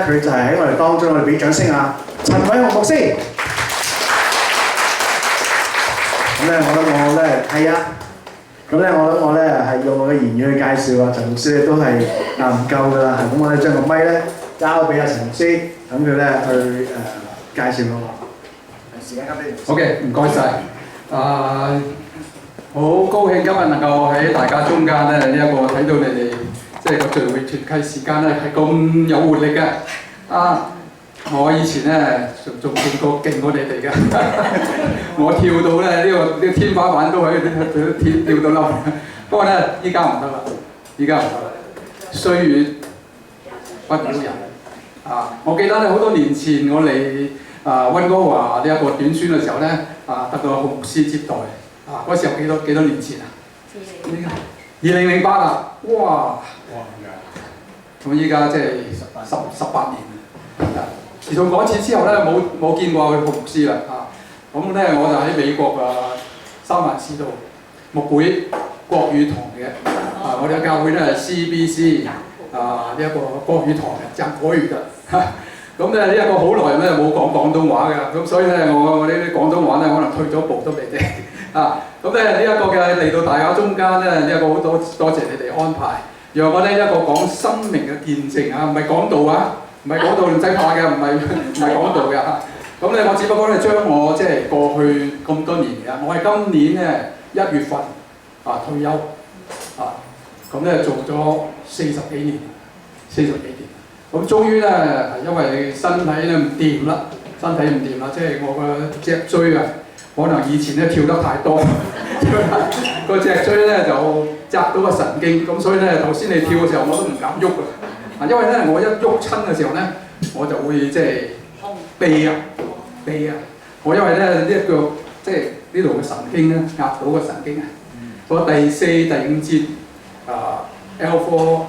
佢就係喺我哋當中，我哋俾掌聲啊！陳偉雄牧師。咁咧，我咧係啊。咁咧，我咧係用我嘅言語去介紹啊，陳牧師咧都係唔夠㗎啦。咁我咧將個咪咧交俾阿陳牧師，等佢咧去介紹咯。時間交俾你。好嘅，唔該晒。好高興今日能夠喺大家中間咧呢一個睇到你哋即係個聚會團契時間咧係咁有活力嘅。我以前咧仲勁過你哋嘅，我跳到咧呢個天花板都可以跳到冧。不過咧依家唔得啦，依家唔得啦。歲月不饒人我記得咧好多年前我嚟溫哥華呢一個短宣嘅時候咧得到牧師接待嗰時候幾多年前啊？2008啊！哇！咁依家即係18年。自從嗰次之後咧，冇見過佢牧師啦咁咧我就喺美國三藩市度牧會國語堂嘅我哋嘅教會咧係 CBC 呢一個國語堂嘅講國語嘅咁咧呢一個好耐咧冇講廣東話嘅，咁所以咧我呢啲廣東話咧可能退咗步都未定咁咧呢一個嘅嚟到大家中間咧呢一個好多謝你哋安排，讓我呢一個講生命嘅見證唔係講道唔係講道唔使怕嘅，唔係講道嘅咁咧我只不過咧將我即係過去咁多年我係今年咧1月份退休咁咧做咗40幾年，咁終於咧因為身體咧唔掂啦，即係我個脊椎可能以前咧跳得太多，個脊椎咧就扎到個神經，咁所以咧頭先你跳嘅時候我都唔敢喐㗎，因為咧我一喐親嘅時候咧我就會即係痹我因為咧呢一個即係呢度嘅神經咧壓到個神經我第4、第5節L4、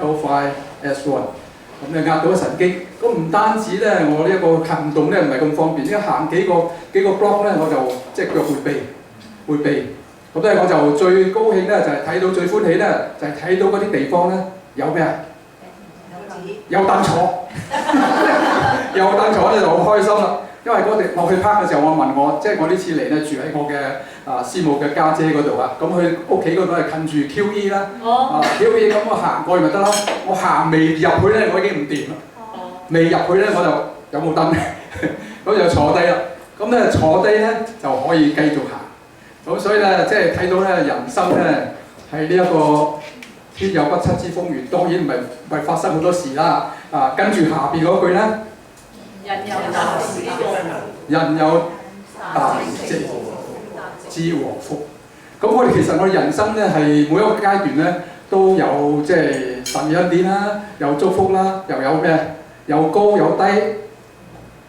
L5、S1 咁你壓到個神經，咁唔單止咧我呢一個行動咧唔係咁方便，因為行幾個 block 咧我就即係腳會痹，咁咧我就最高興咧就係睇到最歡喜咧就係睇到嗰啲地方咧有咩有凳坐，有凳坐咧就好開心啦。因為我去拍嘅時候，我問我即係我呢次嚟咧住喺我嘅師母嘅家姐嗰度咁佢屋企嗰度係近住 QE 啦，QE 咁我行過去咪得啦。我行未入去咧，我已經唔掂啦。未入去咧，我就有冇燈，咁就坐低啦。咁咧坐低咧就可以繼續行。咁所以咧即係睇到咧人生咧係呢一個天有不測之風雲，當然唔係發生好多事啦。跟住下邊嗰句咧。人有大智之禍福。咁我哋其實我哋人生咧係每一個階段咧都有即係神嘅恩典啦，有祝福啦，又有咩？有高有低，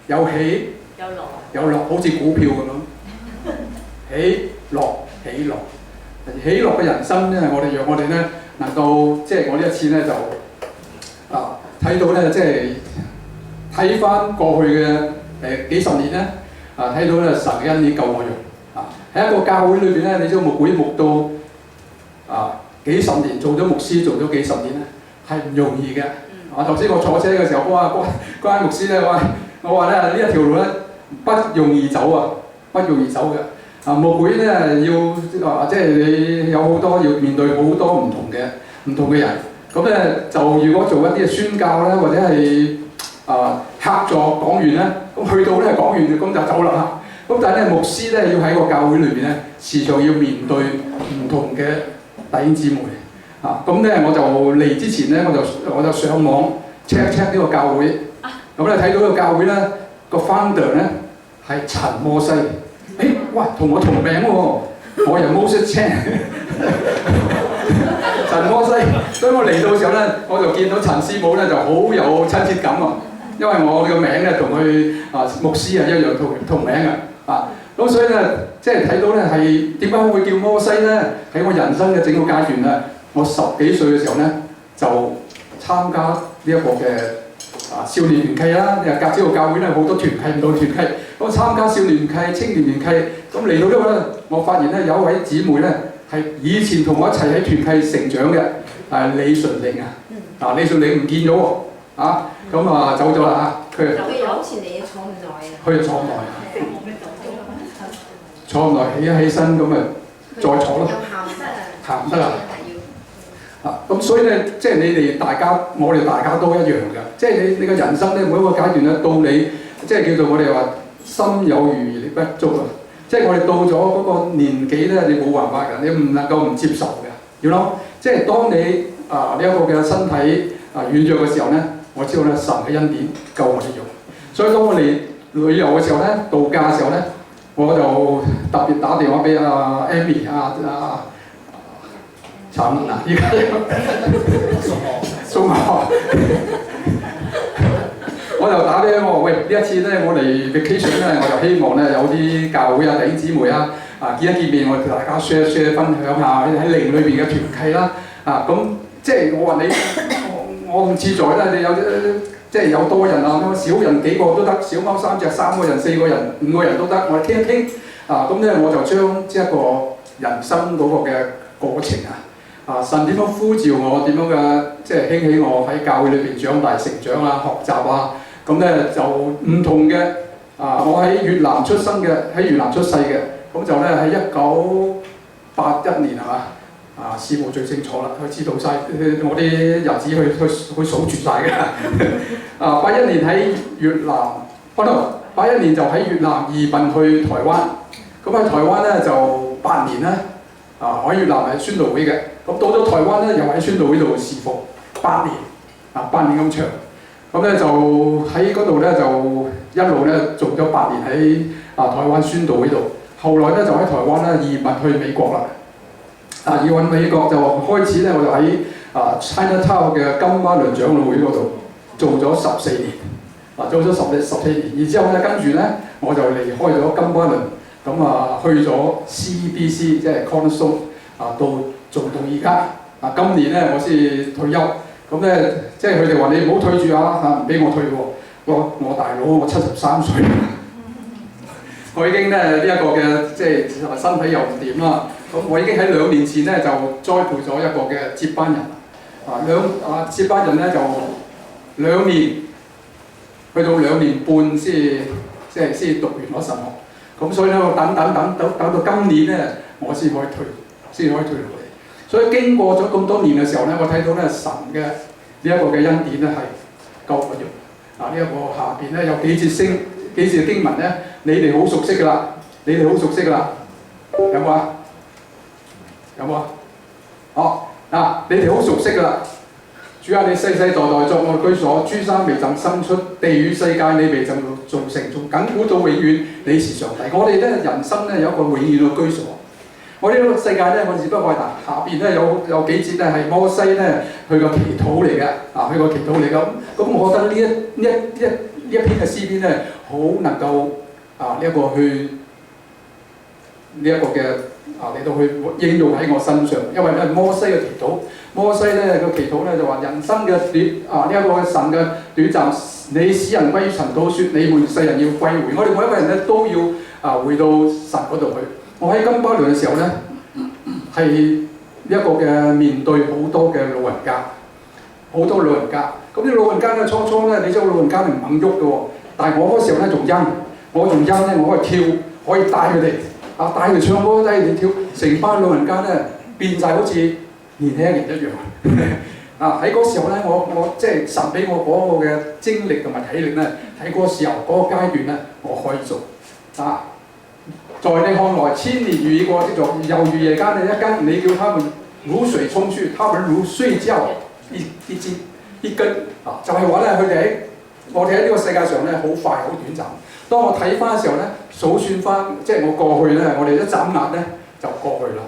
有起有落，好似股票咁樣，起落。喜樂嘅人生咧，讓我哋咧能夠即係我呢一次咧就睇到咧即係。睇翻過去嘅幾十年咧，睇到咧神嘅恩典夠我用喺一個教會裏邊咧，你知道牧會牧到幾十年，做咗牧師做咗幾十年咧，係唔容易嘅。頭先我坐車嘅時候，嗰間牧師咧我話咧呢一條路咧不容易走不容易走嘅。牧會咧要即係你有好多要面對好多唔同嘅人，咁咧就如果做一啲嘅宣教咧，或者係客座講完咧，咁去到咧講完咁就走啦。咁但係咧牧師咧要喺個教會裏邊咧，時常要面對唔同嘅弟兄姊妹咁咧我就嚟之前咧我就上網 check 呢個教會，咁咧睇到個教會咧個 founder 咧係陳摩西，哇同我同名我又Moses Chan 陳摩西，所以我嚟到嘅時候咧，我就見到陳師母咧就好有親切感因為我個名咧同佢牧師一樣同名咁所以咧即係睇到咧係點解會叫摩西咧？喺我人生嘅整個階段咧，我10幾歲嘅時候咧，就參加呢一個嘅少年團契啦。你又知道教會咧好多團契唔同團契，咁參加少年團契、青年團契，咁嚟到呢度咧，我發現咧有一位姊妹咧係以前同我一齊喺團契成長嘅，李純玲啊，李純玲唔見咗喎，咁走咗啦嚇，佢好似你坐唔耐啊，佢坐唔耐，坐唔耐起身咁再坐咯，行唔得啊！咁所以咧，即係你哋大家，我哋大家都一樣嘅。即係你嘅人生咧，每一個階段咧，到你即係叫做我哋話心有餘而力不足啊！即係我哋到咗嗰個年紀咧，你冇辦法㗎，你唔能夠唔接受嘅，要諗。即係當你呢一個嘅身體軟弱嘅時候咧，我知道咧神嘅恩典夠我哋用。所以當我哋旅遊嘅時候咧，度假嘅時候咧，我就特別打電話俾阿 Amy 慘啦！依家送我，我就打俾我，喂，呢一次咧，我嚟 vacation 咧，我就希望咧有啲教會弟兄姊妹見一見面，我哋大家 share 分享下喺靈裏邊嘅團契啦，咁即係我話你，我唔自在啦，你有即係有多人少人幾個都得，小貓3隻，3個人、4個人、5個人都得，我哋傾一傾，咁咧我就將即係一個人生嗰個嘅過程神點樣呼召我，點樣嘅即係興起我喺教會裏邊長大成長學習咁咧就唔同嘅我喺越南出生嘅，喺越南出世嘅，咁就咧喺1981年係嘛師母最清楚啦，佢知道晒我啲日子去數住晒嘅81年喺越南，81年就喺越南移民去台灣，咁喺台灣咧就8年咧我喺越南係宣道會嘅。咁到咗台灣咧，又喺宣道會度侍奉8年，8年咁長。咁咧就喺嗰度咧就一路咧做咗8年喺台灣宣道會度。後來咧就喺台灣咧移民去美國啦。移民美國就開始咧，我就喺Chinatown 嘅金巴倫長老會嗰度做咗14年。做咗14年，然之後咧跟住咧我就離開咗金巴倫，咁去咗 CBC 即係 Cornerstone 到。做到而家今年咧我先退休，咁咧即係佢哋話你唔好退住唔俾我退喎。我大佬我73歲，我已經咧呢一個嘅即係身體又唔掂啦。咁我已經喺2年前咧就栽培咗一個嘅接班人，接班人咧就2年，去到2年半先讀完咗神學。咁所以咧我等到今年咧我先可以退落嚟。所以經過咗咁多年嘅時候咧，我睇到咧神嘅呢一個嘅恩典咧係夠我用。呢一個下邊咧有幾節經文咧，你哋好熟悉㗎啦，有冇啊？有冇啊？你哋好熟悉㗎啦。主啊，你世世代代作我居所，諸山未曾生出，地與世界你未曾造成，從亙古到永遠，你是上帝。我哋咧人生咧有一個永遠嘅居所。我呢個世界咧，我只不過下邊咧有幾節咧係摩西咧佢個祈禱嚟嘅，佢個祈禱嚟嘅。咁我覺得呢一篇嘅詩篇咧，好能夠呢一個去呢一個嘅嚟到去應用喺我身上，因為咧摩西嘅祈禱，摩西咧個祈禱咧就話人生嘅呢一個神嘅短暫，你使人歸於塵土，説你們世人要歸回。我哋每一個人咧都要回到神嗰度去。我喺金巴倫嘅時候咧，係一個嘅面對好多嘅老人家，咁啲老人家咧初咧，你知道老人家係唔肯喐嘅喎，但係我嗰時候咧仲因咧，我可以跳，可以帶佢哋，帶佢哋唱歌，帶佢哋跳，成班老人家咧變晒好似年輕人一樣。喺嗰時候咧，我即係神俾我嗰個嘅精力同埋體力咧，喺嗰個時候嗰個階段咧，我可以做在你看來，千年如已過，即係猶如夜間嘅一根，你叫他們如水沖去，他們如睡覺一根。就係話咧，我哋喺呢個世界上咧，好快好短暫。當我睇翻嘅時候咧，數算翻，即係我過去咧，我哋一眨眼咧就過去啦。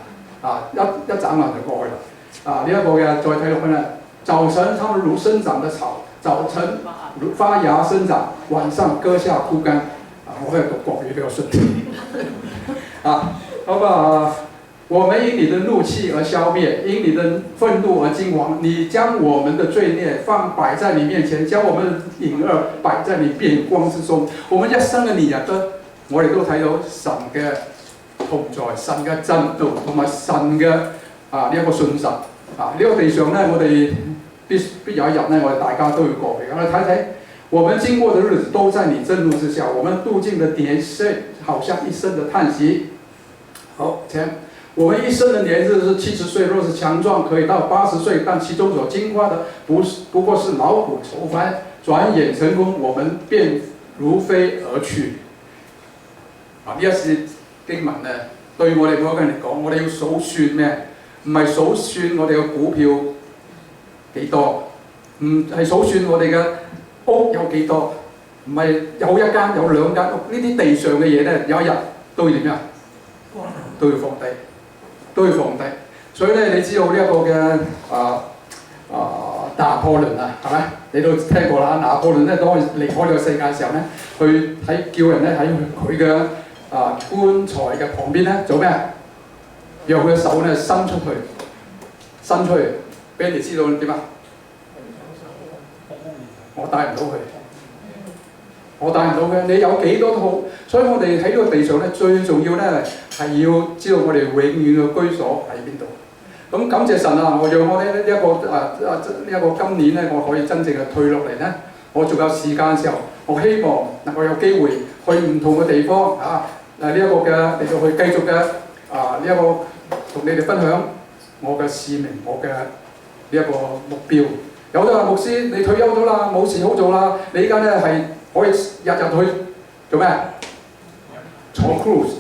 一眨眼就過去啦。呢一個嘅再睇落去咧，早晨他們如生長的草，早晨如發芽生長，晚上割下枯乾。我係讀國語比較順啲。我們因你的怒氣而消滅，因你的憤怒而驚惶。你將我們的罪孽擺在你面前，將我們的隱惡擺在你面光之中。我們一生嘅年日我哋都睇到神嘅同在、神嘅真道同埋神嘅呢一個信實。呢個地上咧，我哋必有一日咧，我哋大家都要過去。我哋睇睇，我們經過的日子都在你震怒之下，我們度盡的年歲，好像一生的嘆息。好，請。我們一生的年日是70歲，若是強壯，可以到80歲，但其中所經過的不過是勞苦愁煩，轉眼成功，我們便如飛而去。呢一節經文咧，對我哋每個人嚟講，我哋要數算咩？唔係數算我哋嘅股票幾多，唔係數算我哋嘅屋有幾多，唔係有一間有兩間屋，呢啲地上嘅嘢咧，有一日都要點啊？都要放低。都要放低，所以咧，你知道呢一個嘅拿破崙啊，係咪？你都聽過啦。拿破崙咧，當佢離開呢個世界嘅時候咧，佢叫人咧喺佢嘅棺材嘅旁邊咧做咩？讓佢嘅手咧伸出去，俾人哋知道點啊？我帶唔到佢，你有幾多都好。所以我哋喺呢個地上咧，最重要咧係要知道我哋永遠嘅居所喺邊度。咁感謝神啊！我讓我哋呢一個今年咧，我可以真正嘅退落嚟咧。我仲有時間嘅時候，我希望能夠有機會去唔同嘅地方呢一個嘅嚟到去繼續嘅呢一個同你哋分享我嘅使命，我嘅呢一個目標。有啲話牧師，你退休咗啦，冇事好做啦，你依家咧係可以日日去做咩？坐 cruise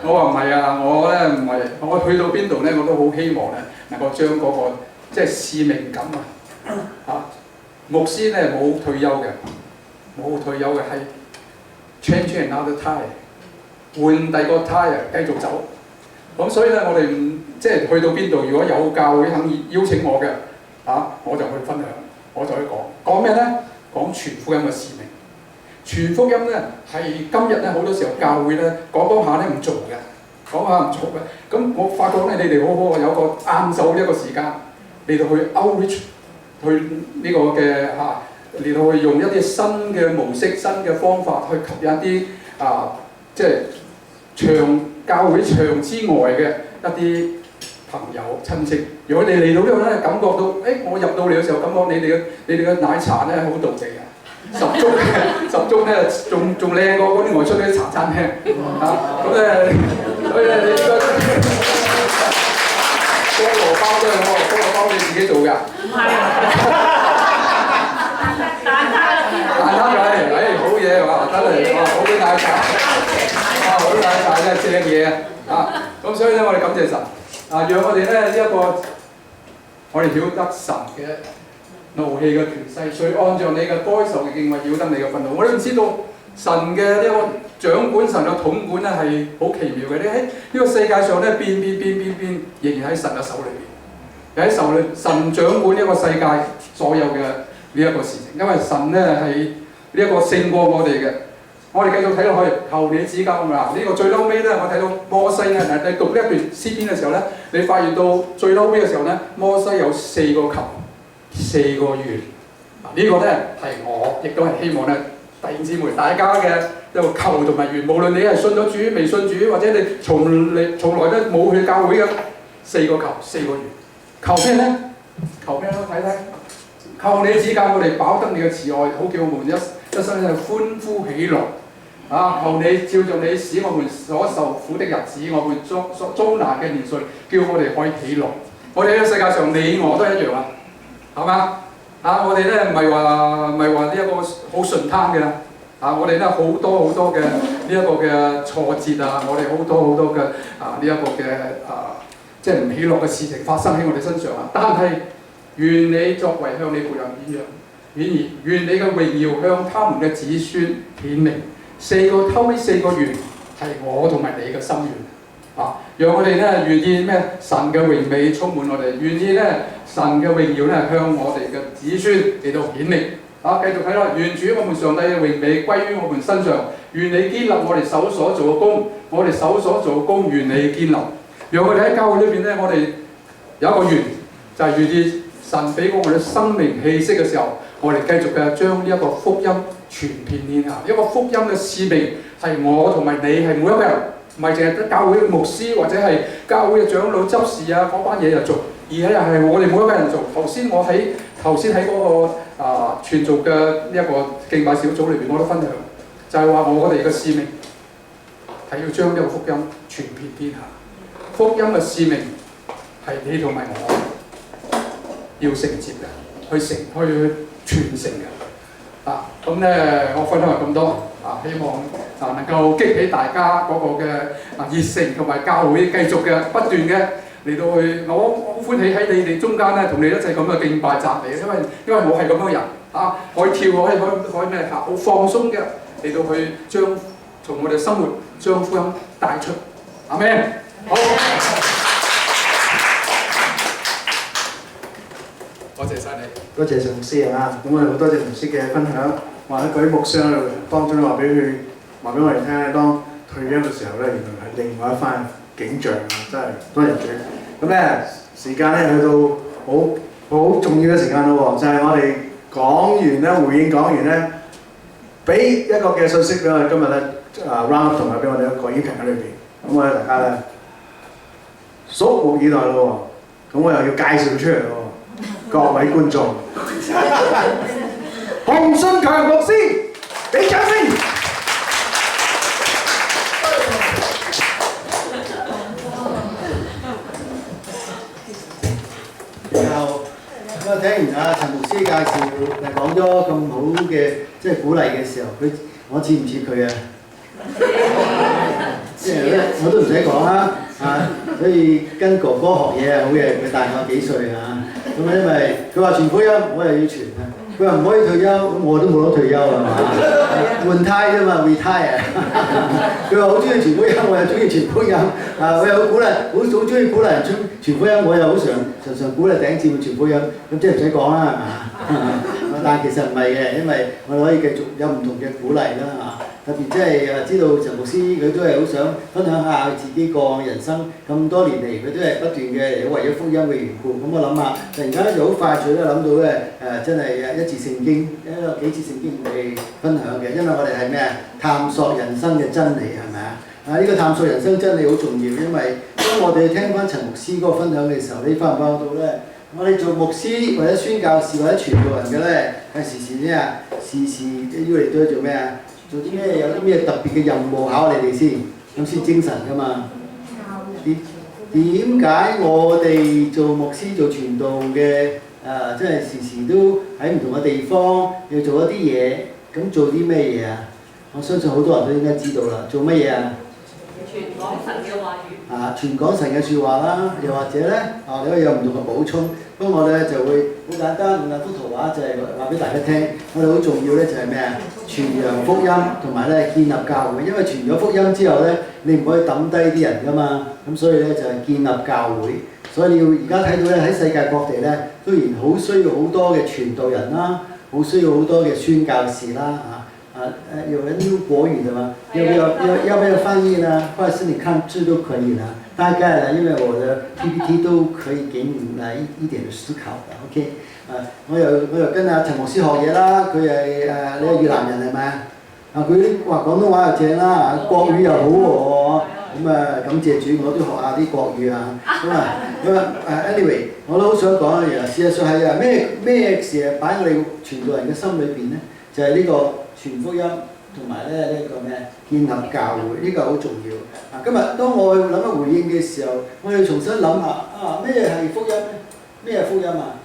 我話唔係啊，我咧唔係，我去到邊度咧，我都好希望咧能夠將嗰個即係使命感牧師咧冇退休嘅，係 change another tire， 換第二個 tire 繼續走。咁所以咧，我哋即係去到邊度，如果有教會肯邀請我嘅我就去分享，我就去講咩咧？講傳福音嘅使命。傳福音咧係今日咧好多時候教會咧講下咧唔做嘅，咁我發覺咧你哋好好有個晏晝一個時間嚟到去 outreach， 去呢個嘅嚟到去用一啲新嘅模式、新嘅方法去吸引一啲即係教會場之外嘅一啲朋友親戚。如果你嚟到呢度咧，感覺到我入到嚟嘅時候，感覺你哋嘅奶茶咧好道地嘅。十足咧，仲靚過嗰啲外出嗰啲茶餐廳咁咧，所以咧你應該菠蘿包都係菠蘿包你自己做㗎？唔係，蛋撻㗎，好嘢喎，得嚟好嘅奶茶，好奶茶真係正嘢咁所以咧，我哋感謝神讓我哋咧呢一個我哋曉得神嘅怒氣嘅權勢，所以按照你嘅該受嘅敬畏，曉得你嘅憤怒。我哋唔知道神嘅呢個掌管、神嘅統管咧係好奇妙嘅。你喺呢個世界上咧變，仍然喺神嘅手裏邊，喺手裏神掌管呢個世界所有嘅呢一個事情。因為神咧係呢一個勝過我哋嘅。我哋繼續睇落去，求你指教呢個最嬲尾咧，我睇到摩西咧，你讀呢一段詩篇嘅時候咧，你發現到最嬲尾嘅時候咧，摩西有4個球。4個願，呢個咧係我，亦都係希望咧弟兄姊妹大家嘅一個求同埋願，無論你係信咗主、未信主，或者你從來都冇去教會嘅4個求、4個願，求咩咧？求咩咧？睇睇，求你指教我哋飽得你嘅慈愛，好叫我們一生咧歡呼喜樂。求你照着你使我們所受苦的日子，我們遭難嘅年歲，叫我哋可以喜樂。我哋喺世界上，你我都一樣啊！係嘛？我哋咧唔係話呢一個好順攤嘅我哋咧好多嘅呢一個嘅挫折我哋好多嘅呢一個嘅即係唔喜樂嘅事情發生喺我哋身上但係願你作為向你僕人顯現，願你嘅榮耀向他們嘅子孫顯明。偷呢4個願係我同埋你嘅心願讓我哋咧願意咩？神嘅榮美充滿我哋，願意咧神嘅榮耀咧向我哋嘅子孫嚟到顯明繼續睇落，願主我們上帝嘅榮美歸於我們身上，願你堅立我哋手所做嘅工，我哋手所做嘅工，願你堅立。讓我哋喺教會裏邊咧，我哋有一個願，就係願意神俾我哋生命氣息嘅時候，我哋繼續嘅將呢一個福音傳遍天下。一個福音嘅使命係我同埋你係每一個人，唔係淨係得教會嘅牧師或者係教會嘅長老執事啊嗰班嘢就做，而係我哋每一個人做。頭先喺嗰個傳道嘅呢一個敬拜小組裏邊，我都分享，就係話我哋嘅使命係要將呢個福音傳遍天下。福音嘅使命係你同埋我要承接嘅，去傳承嘅。咁咧，我分享係咁多。希望能夠激起大家嗰個嘅熱誠同埋教會繼續嘅不斷嘅嚟到去，我好歡喜喺你哋中間咧，同你一齊咁嘅敬拜讚美，因為我係咁樣嘅人可以跳，可以咩好放鬆嘅嚟到去將從我哋生活將福音帶出。阿們，好，多謝晒你，多謝陳牧師啊！咁我哋好多謝陳牧師嘅分享。或者舉目相當中話俾我哋聽咧，當退休嘅時候咧，原來係另外一番景象啊！真係多謝主。咁咧時間咧去到好重要嘅時間咯喎，就係我哋講完咧，回應講完咧，俾一個嘅信息俾我哋今日咧round up 同埋俾我哋一個影評喺裏邊。咁我哋大家咧拭目以待咯喎。咁我又要介紹出嚟咯喎，各位觀眾。洪信強牧師，俾掌聲！然後我聽完陳牧師介紹，講咗咁好嘅即係鼓勵嘅時候，我似唔似佢啊？即係咧，我都唔使講啦，所以跟哥哥學嘢係好嘅，佢大我幾歲啊？咁因為佢話傳福音，我又要傳啊。佢話唔可以退休，咁我都冇得退休係嘛？換胎啫嘛 ，retire。佢話好中意傳福音，我又中意傳福音。我又好鼓勵，好中意鼓勵人傳福音，我又好常鼓勵頂尖傳福音。咁即係唔使講啦，係嘛？但係其實唔係嘅，因為我哋可以繼續有唔同嘅鼓勵啦特別即係知道陳牧師佢都係好想分享下佢自己個人生咁多年嚟，佢都係不斷嘅為咗福音嘅緣故。咁我諗下，突然間就好快脆咧諗到咧真係一節聖經，幾節聖經嚟分享嘅，因為我哋係咩啊？探索人生嘅真理係咪啊？呢個探索人生真理好重要，因為當我哋聽翻陳牧師嗰個分享嘅時候，你發唔發覺到咧？我哋做牧師或者宣教士或者傳道人嘅咧，係時時要嚟到做咩啊？做啲咩？有啲咩特別嘅任務考你哋先，咁先精神㗎嘛？點解我哋做牧師做傳道嘅即係時時都喺唔同嘅地方要做一啲嘢？咁做啲咩嘢啊？我相信好多人都應該知道啦。做乜嘢啊？傳講神嘅話語。傳講神嘅説話啦，又或者咧你可以有唔同嘅補充。不過我咧就會好簡單用幅圖畫就係話俾大家聽。我哋好重要咧就係咩啊？傳揚福音同埋咧建立教會。因為傳咗福音之後咧，你唔可以抌低啲人噶嘛。咁所以咧就係建立教會。所以你要而家睇到咧喺世界各地咧，雖然好需要好多嘅傳道人啦，好需要好多嘅宣教士啦有人用國語的嗎？要不要翻譯呢？或者是你看字都可以啦。大概呢，因為我的 PPT 都可以給你來一點思考的。OK，我又跟陳牧師學嘢啦。佢係你係越南人係咪？佢話廣東話又正啦，國語又好喎。咁感謝主，我都學下啲國語啊。anyway， 我都好想講一樣，事實上係咩事係擺喺我哋傳道人嘅心裏邊呢？就係呢個傳福音同埋咧呢個咩建立教會，呢個好重要。今日當我諗下回應嘅時候，我要重新諗下咩係福音咧？咩係福音啊？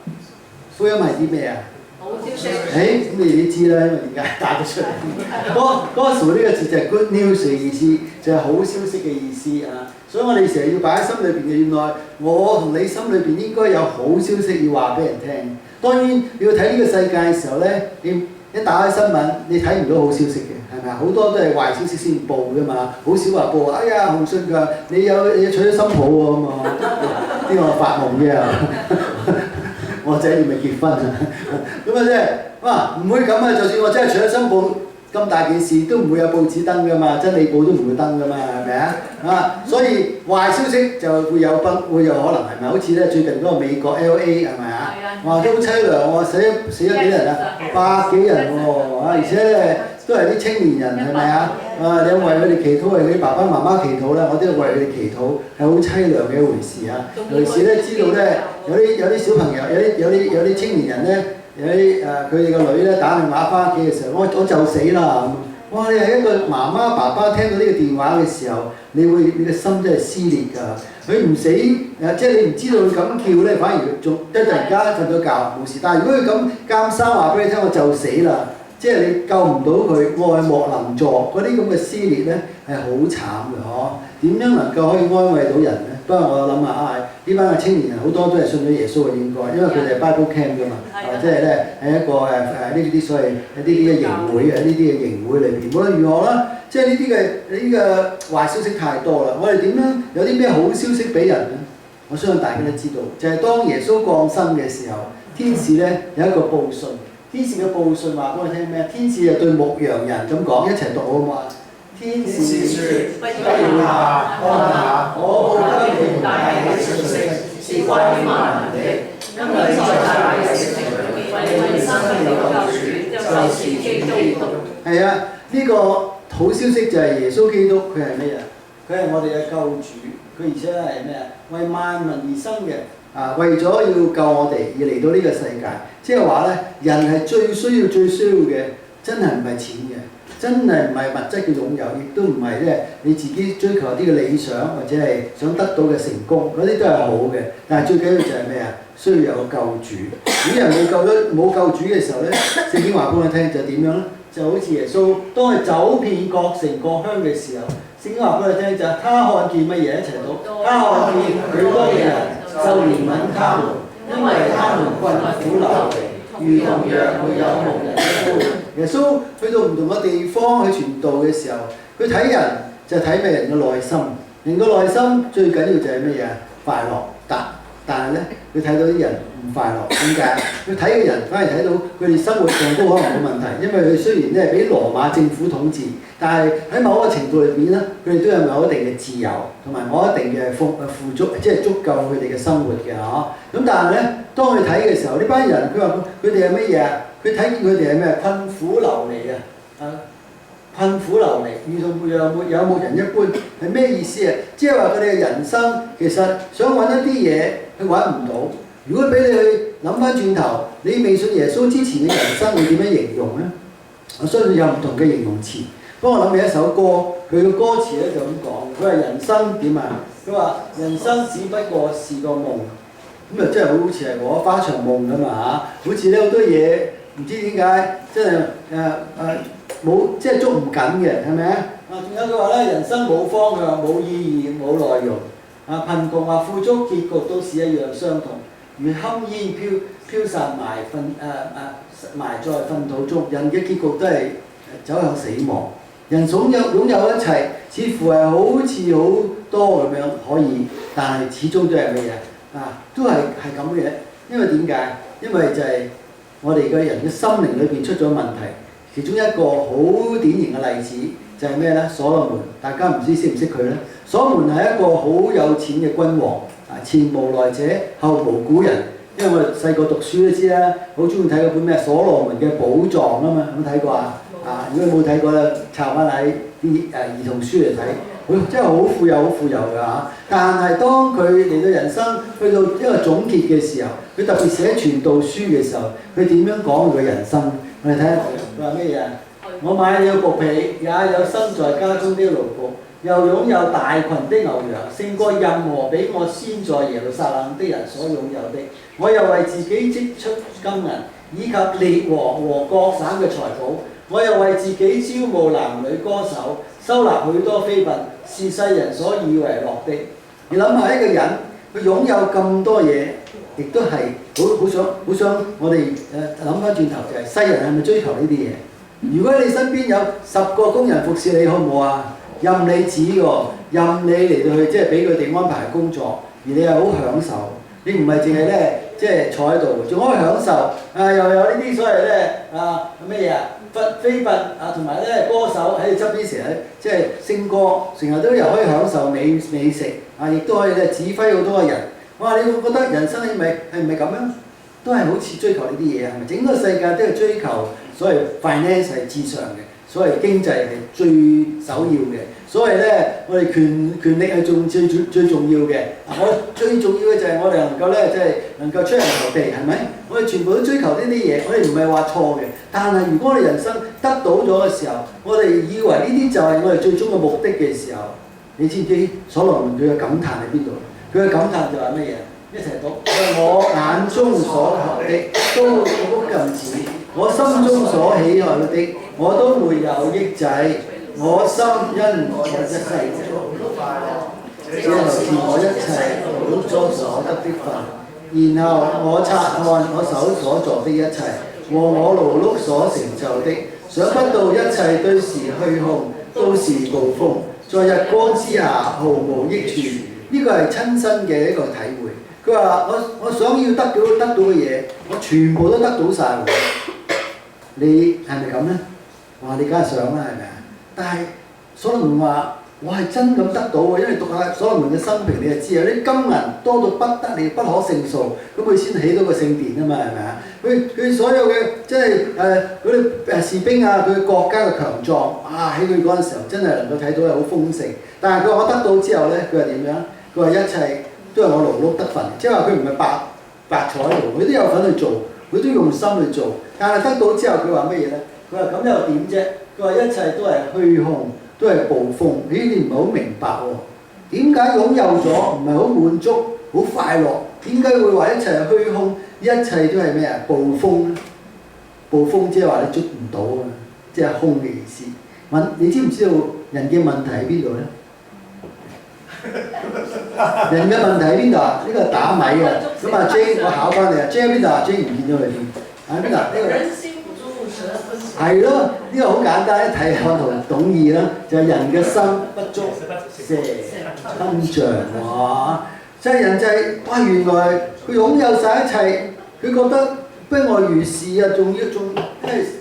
福音係啲咩啊？好消息。咁你都知啦，因為點解打得出嚟？嗰時呢個字就係 good news 嘅意思，就係好消息嘅意思啊。所以我哋成日要擺喺心裏邊嘅，原來我同你心裏邊應該有好消息要話俾人聽。當然你要睇呢個世界嘅時候咧，一打開新聞，你睇唔到好消息嘅，係咪啊？好多都係壞消息先報㗎嘛，好少話報哎呀，洪信強你娶咗新抱喎咁啊！呢個發夢啫，我仔你未結婚啊？咁即係哇唔會咁啊！就算我真係除咗新報咁大件事，都唔會有報紙登㗎嘛，真理報都唔會登㗎嘛，係咪啊？所以壞消息就會有可能係咪？好似咧最近嗰個美國 LA 係咪啊？哇都好凄涼喎，死咗幾人啊？100幾人喎，而且咧都係啲青年人係咪啊？你有為佢哋祈禱，為佢哋爸爸媽媽祈禱啦，我都為佢哋祈禱，係好凄涼嘅一回事啊！尤其是咧知道咧有啲小朋友，有啲青年人咧。有啲佢哋個女咧打電話翻屋企嘅時候，我就死啦！哇！你係一個媽媽爸爸聽到呢個電話嘅時候，你嘅心真係撕裂㗎。佢唔死即係你唔知道佢咁叫咧，反而仲突然間瞓咗覺冇事。但係如果佢咁監生話俾你聽，我就死啦！即係你救唔到佢，愛莫能助，嗰啲咁嘅撕裂咧係好慘嘅嗬。點樣能夠可以安慰到人咧？不過我諗下呢班嘅青年人好多都係信咗耶穌嘅應該，因為佢哋係 Bible camp 㗎嘛，即係咧喺一個呢啲所謂呢啲嘅營會呢啲嘅營會裏邊，無論如何啦，即係呢個壞消息太多啦。我哋點樣有啲咩好消息俾人咧？我相信大家都知道，就係當耶穌降生嘅時候，天使咧有一個報信，天使嘅報信話俾我聽咩？天使就對牧羊人咁講，一齊讀好唔好啊？天使説：不要怕，看下，我報給你們大嘅信息，是關於萬民的，因為在大嘅城裏為你生了救主，就是基督。係啊，呢個好消息就係耶穌基督，佢係咩啊？佢係我哋嘅救主，佢而且係咩啊？為萬民而生嘅，為咗要救我哋而嚟到呢個世界，即係話咧，人係最需要嘅，真係唔係錢嘅。真係唔係物質嘅擁有，亦都唔係咧你自己追求啲嘅理想或者係想得到嘅成功，嗰啲都係好嘅。但係最緊要就係咩啊？需要有個救主。如果人冇救主嘅時候咧，聖經話俾我聽就點樣咧？就好似耶穌當佢走遍各城各鄉嘅時候，聖經話俾我聽就係他看見乜嘢？一齊讀，他看見許多嘅人就憐憫他們，因為他們困苦流離，如同羊沒有牧人的羔。耶穌去到唔同嘅地方去傳道嘅時候，佢睇人就睇咩人嘅內心。人嘅內心最緊要就係咩嘢？快樂。但係咧，佢睇到啲人唔快樂，點解？佢睇嘅人反而睇到佢哋生活上都可能冇問題，因為佢雖然咧俾羅馬政府統治，但係喺某個程度裏邊咧，佢哋都有某一定嘅自由，同埋某一定嘅富足，即係足夠佢哋嘅生活嘅嗬。咁但係咧，當佢睇嘅時候，呢班人佢話佢哋係乜嘢啊？佢睇見佢哋係咩？困苦流離啊！困苦流離，如同沒有牧人一般，係咩意思啊？即係話佢哋嘅人生其實想揾一啲嘢，佢揾唔到。如果俾你去諗翻轉頭，你未信耶穌之前嘅人生，你點樣形容呢？我相信有唔同嘅形容詞。幫我諗起一首歌，佢嘅歌詞咧就咁講，佢話人生點啊？佢話人生只不過是個夢，咁啊真係好似係我發場夢咁嘛嚇，好似咧好多嘢唔知點解，真係冇即係捉唔緊嘅，係咪啊？仲有佢話咧，人生冇方向、冇意義、冇內容。貧窮或富足，結局都是一樣相同，如燗煙飄散埋在糞土中。人嘅結局都係走向死亡。人擁有一切，似乎係好似好多咁樣可以，但係始終都係咩嘢？都係咁嘅。因為點解？因為就係我哋嘅人嘅心靈裏邊出咗問題。其中一個好典型嘅例子就係咩呢？所羅門，大家唔知識唔識佢呢？所羅門係一個好有錢嘅君王，前無來者後無古人。因為我哋細個讀書都知啦，好中意睇嗰本咩《所羅門嘅寶藏》啊嘛，有冇睇過啊？如果冇睇過咧，抄翻喺啲兒童書嚟睇，佢真係好富有㗎嚇。但係當佢嚟到人生去到一個總結嘅時候，佢特別寫傳道書嘅時候，佢點樣講佢嘅人生？我哋睇下佢話咩嘢？我買了僕婢，也有身在家中的奴僕，又擁有大群的牛羊，勝過任何比我先在耶路撒冷的人所擁有的。我又為自己積出金銀，以及列王和各省嘅財寶。我又為自己招募男女歌手，收納許多妃嬪，是世人所以為樂的。你諗下一個人，佢擁有咁多嘢，亦都係好想我哋諗翻轉頭就係、是、世人係咪追求呢啲嘢？如果你身邊有10個工人服侍你，好唔好啊？任你指喎，任你嚟到去即係俾佢哋安排工作，而你係好享受。你唔係淨係咧即係坐喺度，仲可以享受啊！又有呢啲所謂咧啊乜嘢啊？飛佛啊，同埋咧歌手喺你側邊成日即係聲歌，成日都又可以享受美食啊，亦都可以咧指揮好多個人。哇！你會覺得人生係唔係咁樣？都係好似追求呢啲嘢，係咪？整個世界都係追求所謂 finance 係至上嘅，所謂經濟係最首要嘅。所謂咧，我哋權力係最重要嘅。我最重要嘅就係我哋能夠咧，即係能夠出人頭地，係咪？我哋全部都追求呢啲嘢，我哋唔係話錯嘅。但係如果我哋人生得到咗嘅時候，我哋以為呢啲就係我哋最終嘅目的嘅時候，你知唔知所羅門佢嘅感嘆喺邊度？佢嘅感嘆就係乜嘢？一齊讀，我眼中所求的都不近似，我心中所喜愛的我都沒有抑制。我心因我一切勞碌快樂，這就是我一切勞碌中所得的份。然後我察看我手所做的一切和我勞碌所成就的，想不到一切都是虛空，都是捕風，在日光之下毫無益處。呢個係親身嘅一個體會。佢話：我想要得到嘅嘢，我全部都得到晒。你係咪咁呢？哇！你梗係想啦，係咪啊？但係所羅門話：我係真咁得到嘅，因為讀下所羅門嘅生平，你就知啊！啲金銀多到不得了，不可勝數，咁佢先起到個聖殿啊嘛，係咪啊？佢所有嘅即係嗰啲士兵啊，佢國家嘅強壯啊，喺佢嗰陣時候真係能夠睇到係好豐盛。但係佢話我得到之後呢，佢話點樣？佢話一切都係我勞碌得份，即係話佢唔係白坐喺度，佢都有份去做，佢都用心去做。但係得到之後，佢話乜嘢呢？佢話咁又點啫？佢話一切都係虛空，都係捕風。咦，你唔係好明白喎？點解擁有咗唔係好滿足、好快樂？點解會話一切係虛空？一切都係咩啊？捕風咧？捕風即係話你捉唔到啊，即係空嘅意思。你知唔知道人嘅問題喺邊度呢？人嘅問題喺邊度啊？呢個係打米啊！咁啊 J， 我考翻你啊 ，J 喺邊度啊 ？J 唔見咗佢添，喺邊度？呢個係咯，呢個好簡單，一睇我同懂義啦，就係人嘅心不足蛇吞象喎。即係人就係哇，原來佢擁有晒一切，佢覺得不外如是啊，仲因為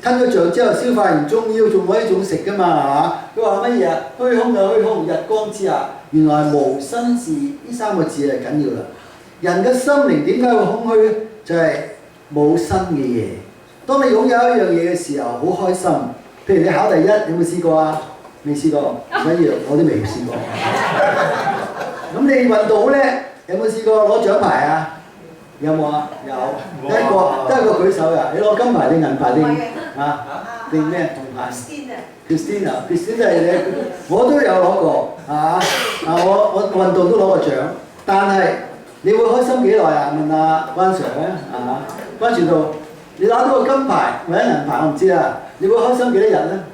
吞咗象之後消化完中藥，仲可以仲食㗎嘛，係嘛？佢話乜嘢啊？虛空就虛空，日光之下。原來無新事呢三個字係緊要啦。人嘅心靈點解會空虛？就係冇新嘅嘢。當你擁有一樣嘢嘅時候，好開心。譬如你考第一，有冇試過啊？未試過，唔緊要，我都未試過。咁你運動好叻，有冇試過攞獎牌啊？有冇啊？有，得一個舉手㗎。你攞金牌定銀牌定定咩銅牌？Christina 係你，我都有攞過我運動都攞過獎，但係你會開心幾耐啊？問阿關 Sir 咧關傳道，你攞到個金牌或者銀牌我唔知啊，你會開心幾多日呢？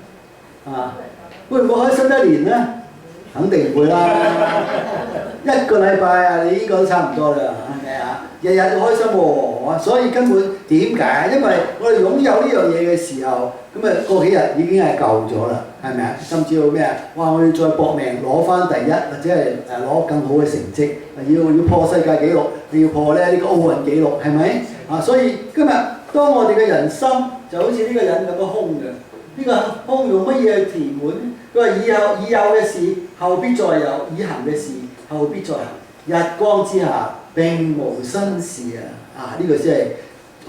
會唔會開心一年呢？肯定唔會啦。一個禮拜啊，你呢個都差唔多啦，係咪啊？日日都開心喎，所以根本點解？因為我哋擁有呢樣嘢嘅時候，咁啊過幾日已經係夠咗啦，係咪啊？甚至乎咩啊？哇！我要再搏命攞翻第一，或者係攞更好嘅成績，要破世界紀錄，要破呢個奧運紀錄，係咪？所以今日當我哋嘅人心就好似呢個人咁嘅空嘅，呢個空用乜嘢去填滿？佢話以有嘅事後必再有，以行嘅事後必再行。日光之下並無新事啊！呢個先係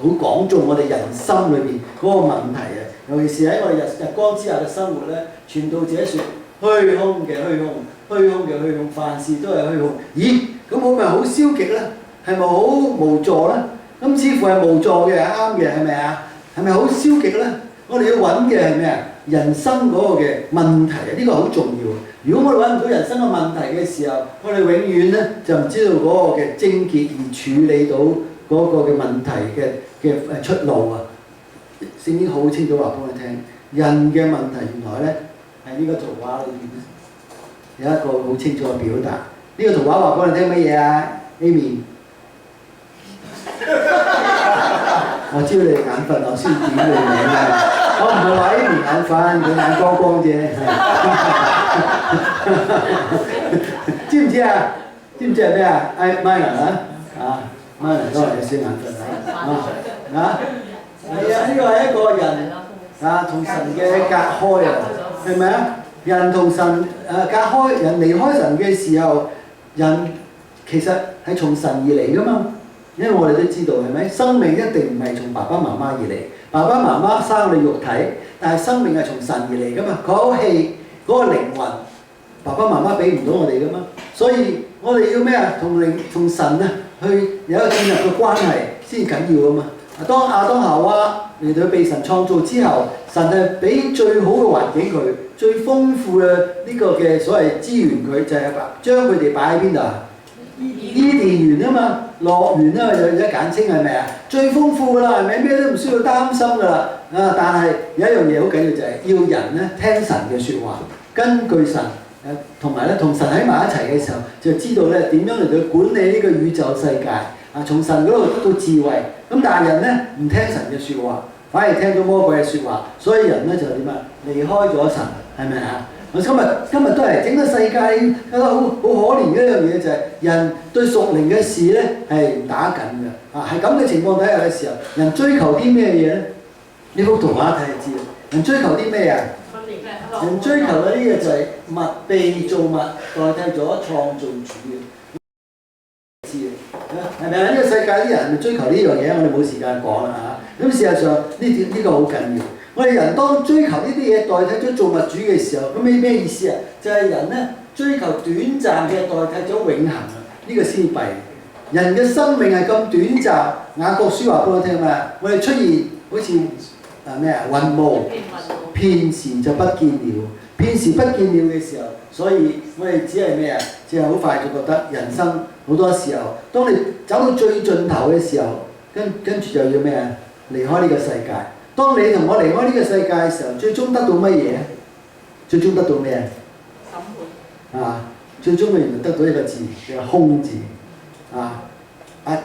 好講中我哋人心裏邊嗰個問題啊！尤其是喺我哋日光之下嘅生活咧，傳道者説虛空嘅虛空，虛空嘅虛空，凡事都係虛空。咦？咁我咪好消極咧？係咪好無助咧？咁似乎係無助嘅，係啱嘅，係咪啊？係咪好消極咧？我哋要揾嘅係咩啊？人生嗰個嘅問題啊，呢個好重要。如果我哋揾唔到人生嘅問題嘅時候，我哋永遠咧就唔知道嗰個嘅症結而處理到嗰個嘅問題嘅出路啊！聖經好清楚話俾我哋聽，人嘅問題原來咧喺呢個圖畫裏邊有一個好清楚嘅表達。呢個圖畫話俾我哋聽乜嘢啊 ？Amy， 我知道你眼瞓，我先點你名啊！我唔係話 Amy 眼瞓，佢眼光光啫。知唔知啊？知唔知係咩啊？Minor 啊？媽嚟都係有少眼瞓啊！係啊，呢個係一個人同神嘅隔開啊，係咪啊？人同神隔開，人離開神嘅時候，人其實係從神而嚟噶嘛。因為我哋都知道係咪？生命一定唔係從爸爸媽媽而嚟，爸爸媽媽生我哋肉體，但係生命係從神而嚟噶嘛。嗰口氣，嗰個靈魂，爸爸媽媽俾唔到我哋噶嘛。所以我哋要咩啊？同神啊，去有一個建立嘅關係先緊要啊嘛。當亞當夏娃嚟到被神創造之後，神係俾最好嘅環境佢，最豐富嘅呢個嘅所謂資源佢，就係將佢哋擺喺邊度啊？伊甸園啊嘛，樂園啊，有一簡稱係咪啊？最豐富噶啦，係咪？咩都唔需要擔心噶啦。但係有一樣嘢好緊要就係要人咧聽神嘅説話，根據神同埋咧同神喺埋一齊嘅時候，就知道咧點樣嚟到管理呢個宇宙世界啊！從神嗰度得到智慧。咁但係人咧唔聽神嘅説話，反而聽到魔鬼嘅説話，所以人咧就點啊？離開咗神，係咪啊？我今日都係整個世界覺得好可憐嘅一樣嘢，就係人對屬靈嘅事咧係唔打緊嘅啊！係咁嘅情況底下嘅時候，人追求啲咩嘢咧？呢幅圖畫睇就知啦。人追求啲咩啊？人追求嘅呢個就係被造物代替咗創造主嘅。係咪啊？呢個世界啲人追求呢樣嘢，我哋冇時間講啦嚇。咁事實上呢個好緊要。我哋人當追求呢啲嘢代替咗造物主嘅時候，咁咩意思啊？就係人咧追求短暫嘅代替咗永恆啊！呢個先弊。人嘅生命係咁短暫，雅各書話俾我聽嘛，我哋出現好似雲霧，片時就不見了。片時不見了嘅時候，所以我哋只係咩啊？只係好快就覺得人生好多時候，當你走到最盡頭嘅時候，跟住就要咩啊？離開呢個世界。當你同我離開呢個世界嘅時候，最終得到乜嘢？最終得到咩啊？審判。最終嘅原來得到一個字，叫空字。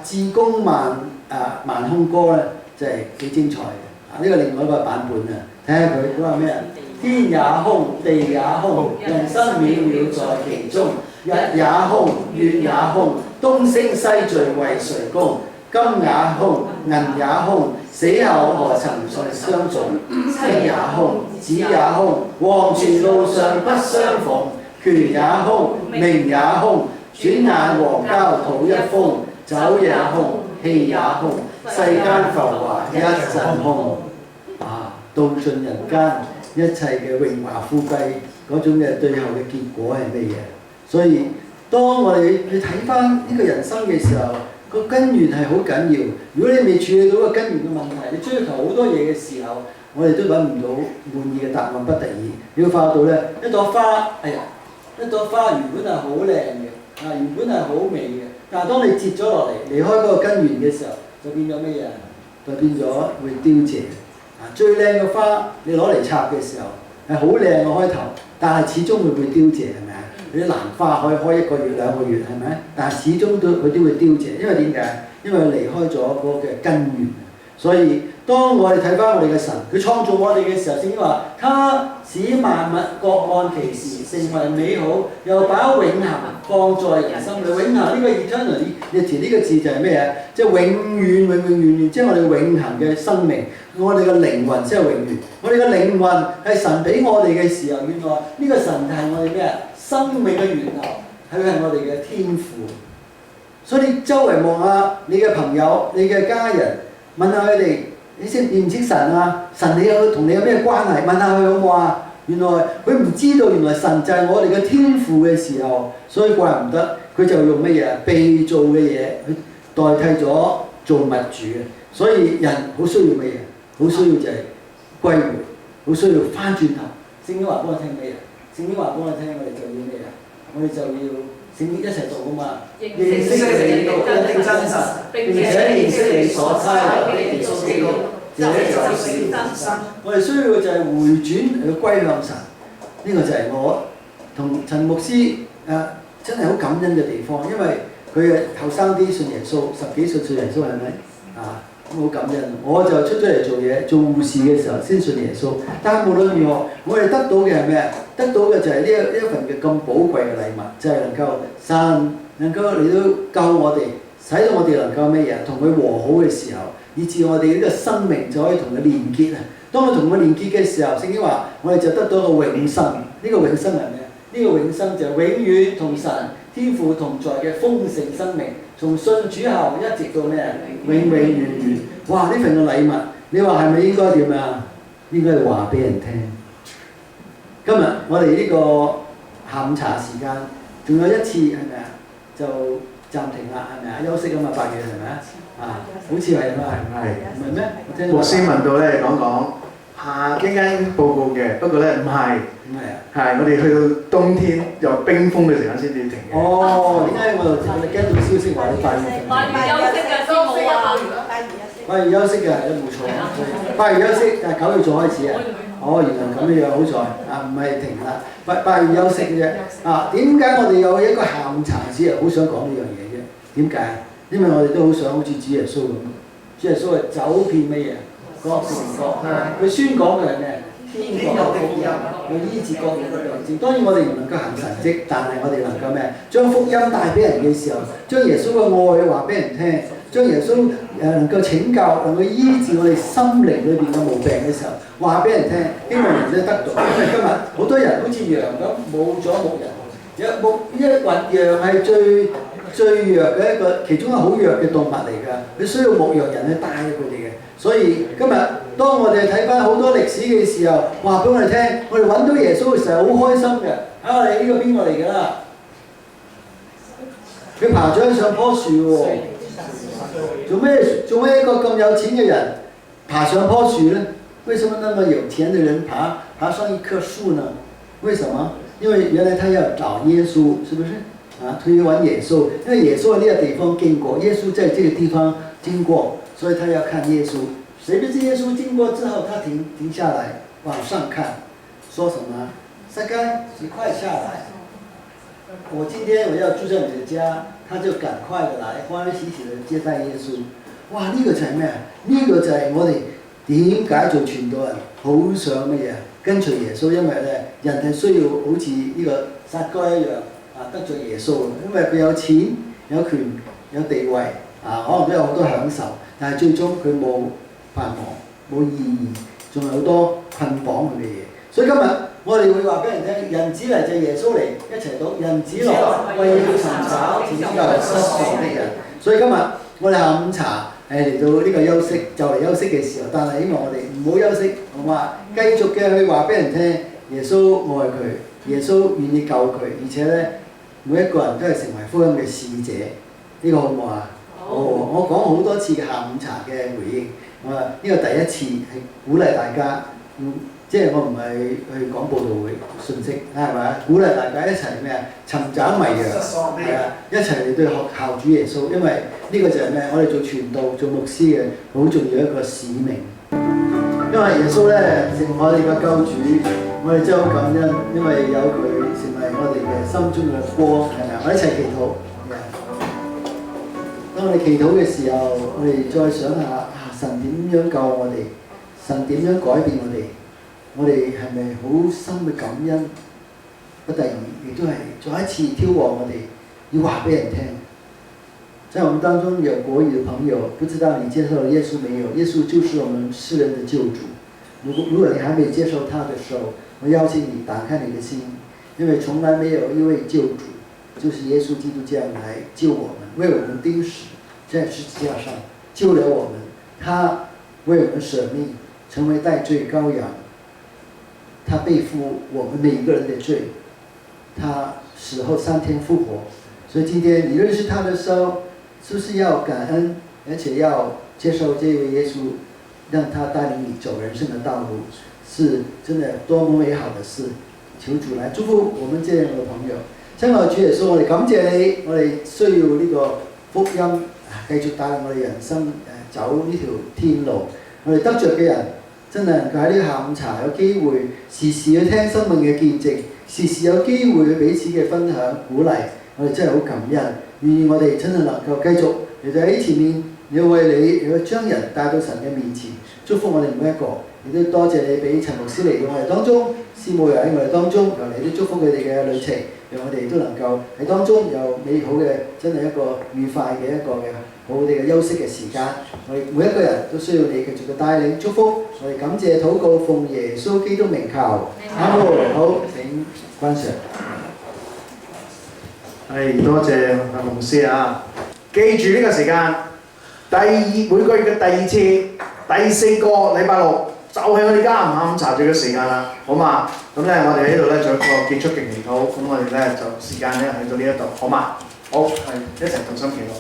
智公萬空歌咧，就係幾精彩嘅。呢個另外一個版本啊，睇下佢話咩啊？天也空，地也空，人生渺渺在其中。日也空，月也空，東升西墜為誰供？金也空，銀也空，死後何曾再相續？妻也空，子也空，黃泉路上不相逢。權也空，名也空，轉眼黃膠土一風。酒也空，氣也空，世間浮華一陣空。道盡人間一切嘅榮華富貴嗰種嘅最後嘅結果係咩嘢？所以當我哋去睇翻呢個人生嘅時候，個根源係好緊要。如果你未處理到個根源嘅問題，你追求好多嘢嘅時候，我哋都揾唔到滿意嘅答案，不得已。你要發到咧一朵花，一朵花原本係好靚嘅，原本係好美嘅，但係當你截咗落嚟，離開嗰個根源嘅時候，就變咗乜嘢？就變咗會凋謝。最靚嘅花你攞嚟插嘅時候係好靚嘅開頭，但係始終會凋謝，係咪啊？啲蘭花可以開1個月2個月，係咪？但係始終佢都會凋謝，因為點解？因為離開咗嗰個嘅根源。所以當我哋睇翻我哋嘅神，佢創造我哋嘅時候，聖經話：他使萬物各按其時，成為美好，又把永恆放在人心裏。永恆呢個 eternity 呢個字就係咩啊？即係永遠，即係我哋永恆嘅生命。我哋嘅靈魂先係永遠。我哋嘅靈魂係神俾我哋嘅時候，原來呢個神係我哋咩啊？生命嘅源頭，佢係我哋嘅天父。所以你周圍望下你嘅朋友、你嘅家人，問下佢哋：你認唔認識神啊？神同你有咩關係？問下佢好唔好啊？原來佢唔知道，原來神就係我哋嘅天父嘅時候，所以怪唔得佢就用乜嘢被造嘅嘢去代替咗造物主。所以人好需要乜嘢？好需要就係歸回，好需要翻轉頭。聖經話俾我聽咩啊？聖經話俾我聽，我哋就要咩啊？我哋就要聖經一齊讀啊嘛！認識你獨一的真神，並且認識你所差來的耶穌基督，這就是人生。我哋需要就係回轉去歸向神，呢個就係我同陳牧師真係好感恩嘅地方，因為佢後生啲信耶穌，10幾歲信耶穌係咪好感恩。我就出咗嚟做嘢，做護士嘅時候先信耶穌。但係無論如何，我哋得到嘅係咩啊？得到嘅就係呢一份嘅咁寶貴嘅禮物，就係能夠神能夠嚟到救我哋，使到我哋能夠咩嘢？同佢和好嘅時候，以致我哋呢個生命就可以同佢連結啊！當我同佢連結嘅時候，聖經話我哋就得到一個永生。呢、個永生係咩？呢、個永生就係永遠同神天父同在嘅豐盛生命，從信主後一直到咩？永永遠遠。哇！呢份嘅禮物，你話係咪應該點啊？應該話俾人聽。今日我哋呢個下午茶時間，仲有一次係咪啊？就暫停啦，係咪啊？休息啊嘛，8月係咪啊？啊，好似係嘛？唔係咩？我聽牧師問到咧講下幾間報告嘅，不過咧唔係，唔係啊？係我哋去到冬天有冰封嘅時間先至停嘅。哦，點解我哋跟到消息話你8月休息嘅先冇啊，8月休息嘅，冇錯。8月休息，但係9月再開始啊。哦，原來咁樣，好在啊，唔係停啦。8月休息嘅啫。啊，點解我哋有一個下午茶節啊？好想講呢樣嘢啫。點解？因為我哋都好想好似主耶穌咁。主耶穌係走遍乜嘢？各城各鄉。佢宣講嘅係咩？天國嘅福音，要醫治各樣嘅病症。當然我哋唔能夠行神蹟，但係我哋能夠咩？將福音帶俾人嘅時候，將耶穌嘅愛話俾人聽，將耶穌能夠拯救、能夠醫治我哋心靈裏邊嘅毛病嘅時候，話俾人聽，希望人都得到。因為今日好多人好似羊咁冇咗牧人，一群羊係最弱嘅一個，其中一個好弱嘅動物嚟㗎，佢需要牧羊人去帶佢哋嘅。所以今日當我哋睇翻好多歷史嘅時候，話俾我哋聽，我哋揾到耶穌嘅時候好開心嘅。啊，你呢個邊個嚟㗎啦？佢爬咗上棵樹喎，做咩一個咁有錢嘅人爬上棵樹呢？為什麼那麼有錢的人爬上一棵樹呢？為什麼？因為原來他要找耶穌，是不是？啊，他要揾耶穌，因為耶穌喺呢個地方經過，耶穌在這個地方經過，所以他要看耶穌。誰不知耶穌經過之後，他停下來往上看，說什麼？撒該，你快下來！我今天我要住在你的家，他就趕快的來，歡歡喜喜的接待耶穌。哇！呢個就係咩啊？呢個就係我哋點解做傳道人好想乜嘢？跟隨耶穌，因為咧人係需要好似呢個撒該一樣啊，得罪耶穌，因為佢有錢、有權、有地位啊，可能都有好多享受，但係最終佢冇盼望、冇意義，仲有好多捆綁佢嘅嘢。所以今日我哋會話俾人聽，人子嚟就係耶穌嚟，一齊讀人子來為要尋找拯救失喪的人。所以今日我哋下午茶嚟到呢個休息，就嚟休息嘅時候，但係希望我哋唔好休息，好嘛？繼續嘅去話俾人聽，耶穌愛佢，耶穌願意救佢，而且咧每一個人都係成為福音嘅使者，呢、個好唔好啊？好，我講好多次嘅下午茶嘅回應，我話呢個第一次係鼓勵大家，即係我唔係去講佈道會信息，係咪？鼓勵大家一齊咩啊？尋找迷羊，係啊，一齊嚟對效主耶穌，因為呢個就係咩？我哋做傳道、做牧師嘅好重要一個使命。因為耶穌咧成為我哋嘅救主，我哋真係好感恩，因為有佢成為我哋嘅心中嘅光，係咪？我哋一齊祈禱。當我哋祈禱嘅時候，我哋再想下神點樣救我哋，神點樣改變我哋。我哋係咪好深嘅感恩？不第二，亦都係再一次挑旺我哋，要話俾人聽。在我們當中有國語的朋友，不知道你接受了耶穌沒有？耶穌就是我們世人的救主。如果你還沒接受他的時候，我邀請你打開你的心，因為從來沒有一位救主，就是耶穌基督這樣來救我們，為我們釘死在十字架上，救了我們。他為我們捨命，成為代罪羔羊。他背負我們每一個人的罪，他死後3天復活。所以今天你認識他的時候，是不是要感恩，而且要接受這位耶穌，讓他帶領你走人生的道路，是真的多麼美好的事。求主來祝福我們這樣的朋友。親愛的主耶穌，我哋感謝你，我哋需要呢個福音繼續帶領我哋人生走呢條天路。我哋得着嘅人，真係能夠喺呢個下午茶有機會時時去聽生命嘅見證，時時有機會去彼此嘅分享鼓勵，我哋真係好感恩。願意我哋真係能夠繼續嚟到喺前面，要為你，要將人帶到神嘅面前，祝福我哋每一個。亦都多謝你俾陳牧師嚟到我哋當中，師母又喺我哋當中，由你都祝福佢哋嘅旅程。讓我哋都能夠喺當中有美好嘅，真係一個愉快嘅一個嘅好好哋嘅休息嘅時間。我哋每一個人都需要你繼續嘅帶領祝福。我哋感謝禱告，奉耶穌基督名求。阿門。好，請關 Sir。係多謝阿牧師啊！記住呢個時間，每個月嘅第2次、第4個禮拜六，就係我哋家唔下午茶聚嘅時間啦，好嘛？咁咧，我哋喺度咧做一個結束嘅祈禱，咁我哋咧就時間咧去到呢一度，好嘛？好，係一齊同心祈禱。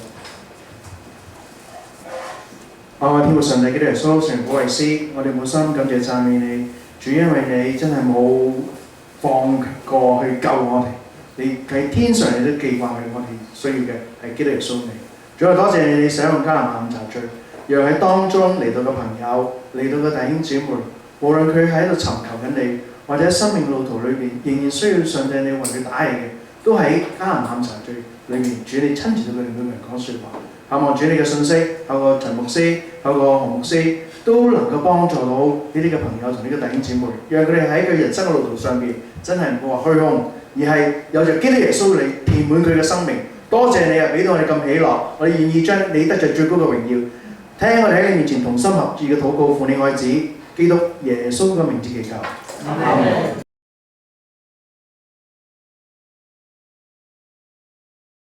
我天父上帝，基督耶穌成保惠師，我哋滿心感謝讚美你，主，因為你真係冇放過去救我哋。你喺天上你都記掛佢，我哋需要嘅係基督耶穌你。主啊，多謝你使用迦南下午茶聚，讓喺當中嚟到嘅朋友、嚟到嘅弟兄姊妹，無論佢喺度尋求緊你，或者生命路途裏邊仍然需要上帝你為佢打氣嘅，都喺迦南下午茶聚裏面，主你親自對佢哋每個人講説話。盼望主你嘅信息透過陳牧師、透過洪牧師，都能夠幫助到呢啲嘅朋友同呢個弟兄姊妹，讓佢哋喺佢人生嘅路途上邊真係唔會話虛空，而係有着基督耶穌嚟填滿佢嘅生命。多謝你啊，俾到我哋咁喜樂，我哋願意將你得着最高嘅榮耀。聽我哋喺你面前同心合意嘅禱告，奉你愛子基督耶穌嘅名字祈求。阿門。